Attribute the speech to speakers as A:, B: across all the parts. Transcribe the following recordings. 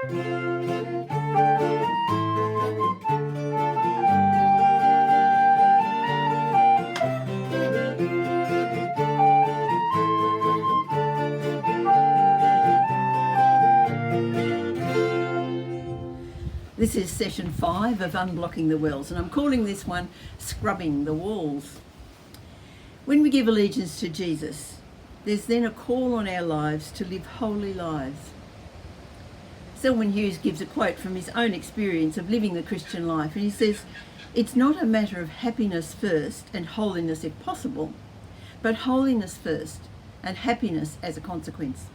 A: This is session 5 of Unblocking the Wells, and I'm calling this one Scrubbing the Walls. When we give allegiance to Jesus, there's then a call on our lives to live holy lives. Selwyn Hughes gives a quote from his own experience of living the Christian life, and he says, "It's not a matter of happiness first and holiness if possible, but holiness first and happiness as a consequence."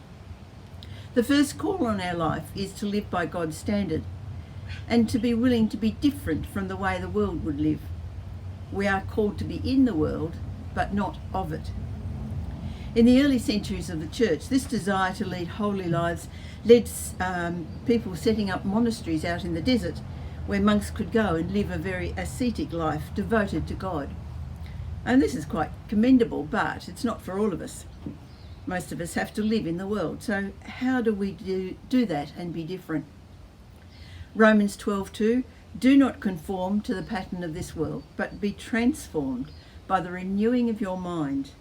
A: The first call on our life is to live by God's standard, and to be willing to be different from the way the world would live. We are called to be in the world, but not of it. In the early centuries of the church, this desire to lead holy lives led people setting up monasteries out in the desert, where monks could go and live a very ascetic life devoted to God. And this is quite commendable, but it's not for all of us. Most of us have to live in the world. So how do we do that and be different? Romans 12:2, "Do not conform to the pattern of this world, but be transformed by the renewing of your mind.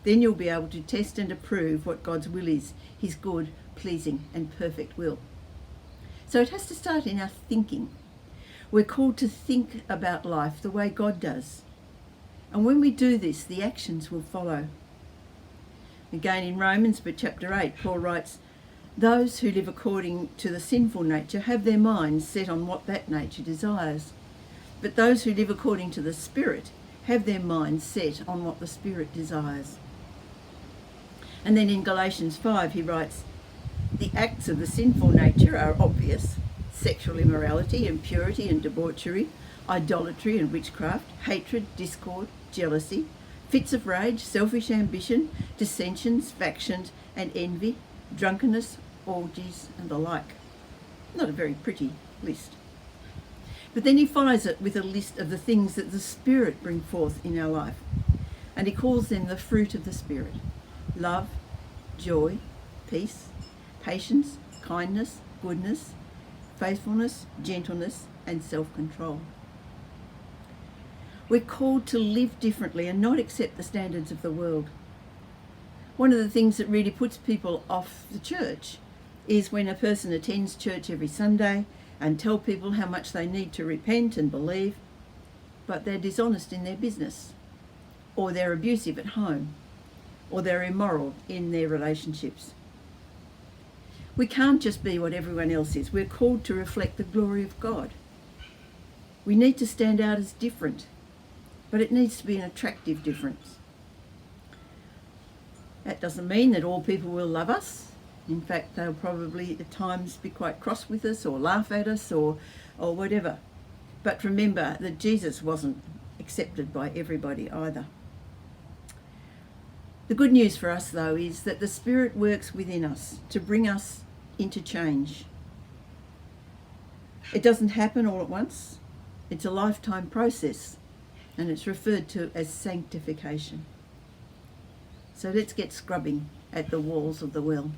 A: Then you'll be able to test and approve what God's will is, his good, pleasing and perfect will." So it has to start in our thinking. We're called to think about life the way God does. And when we do this, the actions will follow. Again in Romans, but chapter 8, Paul writes, "Those who live according to the sinful nature have their minds set on what that nature desires. But those who live according to the Spirit have their minds set on what the Spirit desires." And then in Galatians 5 he writes, "The acts of the sinful nature are obvious: sexual immorality, impurity and debauchery, idolatry and witchcraft, hatred, discord, jealousy, fits of rage, selfish ambition, dissensions, factions and envy, drunkenness, orgies and the like." Not a very pretty list. But then he follows it with a list of the things that the Spirit brings forth in our life. And he calls them the fruit of the Spirit: love, joy, peace, patience, kindness, goodness, faithfulness, gentleness and self-control. We're called to live differently and not accept the standards of the world. One of the things that really puts people off the church is when a person attends church every Sunday and tell people how much they need to repent and believe, but they're dishonest in their business, or they're abusive at home, or they're immoral in their relationships. We can't just be what everyone else is. We're called to reflect the glory of God. We need to stand out as different, but it needs to be an attractive difference. That doesn't mean that all people will love us. In fact, they'll probably at times be quite cross with us or laugh at us or whatever. But remember that Jesus wasn't accepted by everybody either. The good news for us, though, is that the Spirit works within us to bring us into change. It doesn't happen all at once. It's a lifetime process, and it's referred to as sanctification. So let's get scrubbing at the walls of the well.